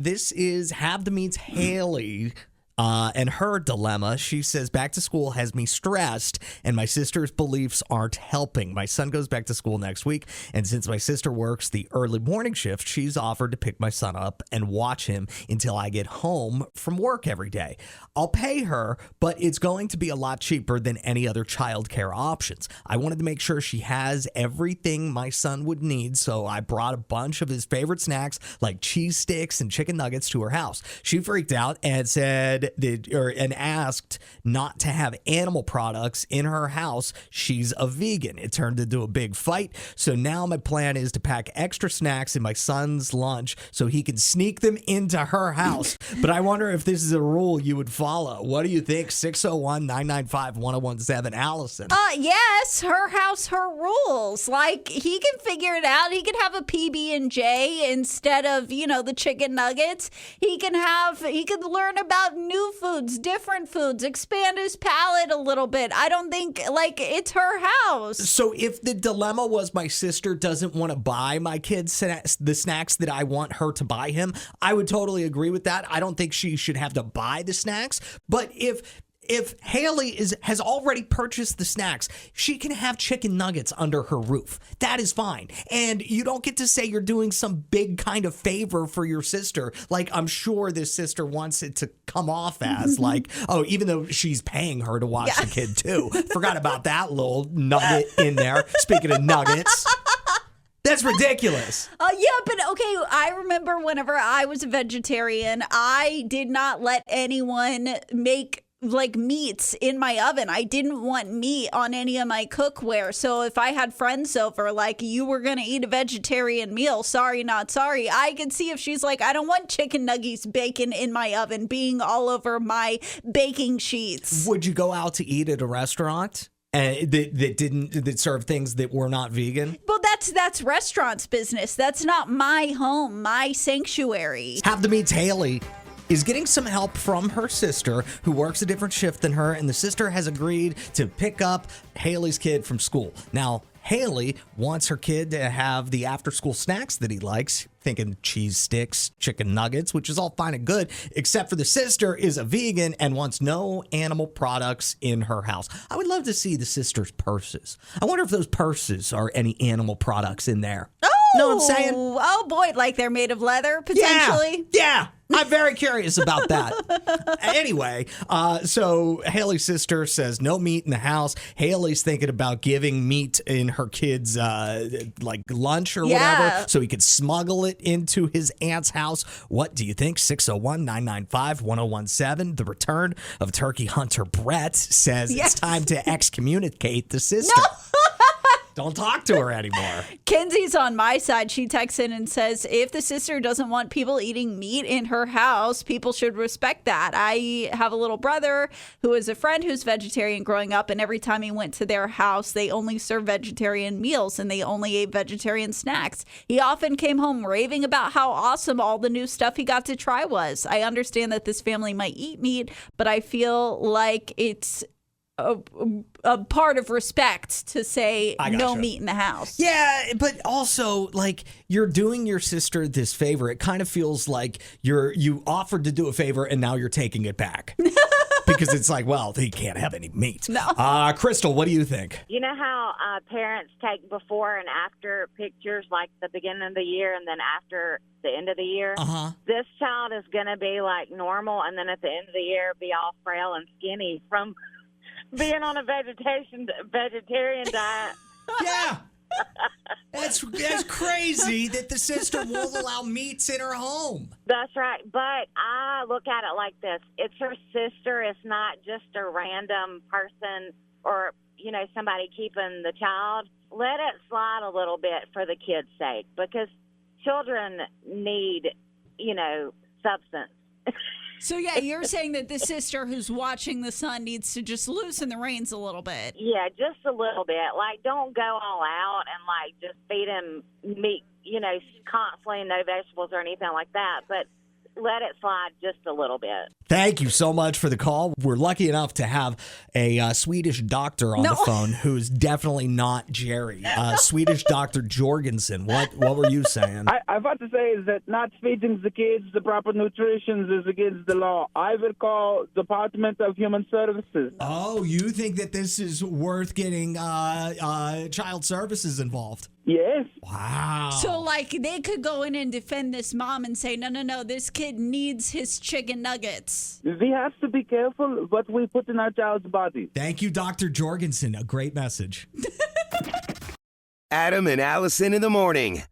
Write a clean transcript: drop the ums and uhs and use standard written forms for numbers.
This is Have the Meets Haley. And her dilemma, she says, back to school has me stressed and my sister's beliefs aren't helping. My son goes back to school next week. And since my sister works the early morning shift, she's offered to pick my son up and watch him until I get home from work every day. I'll pay her, but it's going to be a lot cheaper than any other childcare options. I wanted to make sure she has everything my son would need. So I brought a bunch of his favorite snacks like cheese sticks and chicken nuggets to her house. She freaked out and said, and asked not to have animal products in her house. She's a vegan. It turned into a big fight. So now my plan is to pack extra snacks in my son's lunch so he can sneak them into her house. But I wonder if this is a rule you would follow. What do you think? 601-995-1017. Allison. Yes, her house, her rules. Like, he can figure it out. He can have a PB&J instead of, the chicken nuggets. He can learn about new foods, different foods, expand his palate a little bit. I don't think, it's her house. So if the dilemma was my sister doesn't want to buy my kids the snacks that I want her to buy him, I would totally agree with that. I don't think she should have to buy the snacks. But if Haley has already purchased the snacks, she can have chicken nuggets under her roof. That is fine. And you don't get to say you're doing some big kind of favor for your sister. Like, I'm sure this sister wants it to come off as even though she's paying her to watch the kid too. Forgot about that little nugget in there. Speaking of nuggets. That's ridiculous. But okay, I remember whenever I was a vegetarian, I did not let anyone make meats in my oven. I didn't want meat on any of my cookware. So if I had friends over, you were going to eat a vegetarian meal, sorry, not sorry. I could see if she's like, I don't want chicken nuggets bacon in my oven being all over my baking sheets. Would you go out to eat at a restaurant that serve things that were not vegan? Well, that's restaurants business. That's not my home, my sanctuary. Have the Meets Haley is getting some help from her sister who works a different shift than her, and the sister has agreed to pick up Haley's kid from school. Now, Haley wants her kid to have the after-school snacks that he likes, thinking cheese sticks, chicken nuggets, which is all fine and good, except for the sister is a vegan and wants no animal products in her house. I would love to see the sister's purses. I wonder if those purses are any animal products in there. Oh! Know what I'm saying? Oh, boy, like they're made of leather, potentially? Yeah. I'm very curious about that. Anyway, so Haley's sister says no meat in the house. Haley's thinking about giving meat in her kid's lunch or whatever so he could smuggle it into his aunt's house. What do you think? 601-995-1017. The return of turkey hunter Brett says it's time to excommunicate the sister. No! Don't talk to her anymore. Kenzie's on my side. She texts in and says, if the sister doesn't want people eating meat in her house, people should respect that. I have a little brother who is a friend who's vegetarian growing up, and every time he went to their house, they only served vegetarian meals and they only ate vegetarian snacks. He often came home raving about how awesome all the new stuff he got to try was. I understand that this family might eat meat, but I feel like it's a part of respect to say no meat in the house. Yeah, but also, you're doing your sister this favor. It kind of feels like you offered to do a favor and now you're taking it back. Because it's he can't have any meat. No. Crystal, what do you think? You know how parents take before and after pictures, like the beginning of the year and then after the end of the year? Uh-huh. This child is going to be normal, and then at the end of the year be all frail and skinny from being on a vegetarian diet. Yeah. That's crazy that the sister won't allow meats in her home. That's right. But I look at it like this. It's her sister. It's not just a random person or, somebody keeping the child. Let it slide a little bit for the kid's sake, because children need, substance. So, you're saying that the sister who's watching the son needs to just loosen the reins a little bit. Yeah, just a little bit. Don't go all out and, just feed him meat, constantly, no vegetables or anything like that. But let it slide just a little bit. Thank you so much for the call. We're lucky enough to have a Swedish doctor on the phone who's definitely not Jerry. Swedish Dr. Jorgensen. What were you saying? I've got to say is that not feeding the kids the proper nutrition is against the law. I will call Department of Human Services. Oh, you think that this is worth getting child services involved? Yes. Wow. So, like, they could go in and defend this mom and say, no, this kid needs his chicken nuggets. We have to be careful what we put in our child's body. Thank you, Dr. Jorgensen. A great message. Adam and Allison in the morning.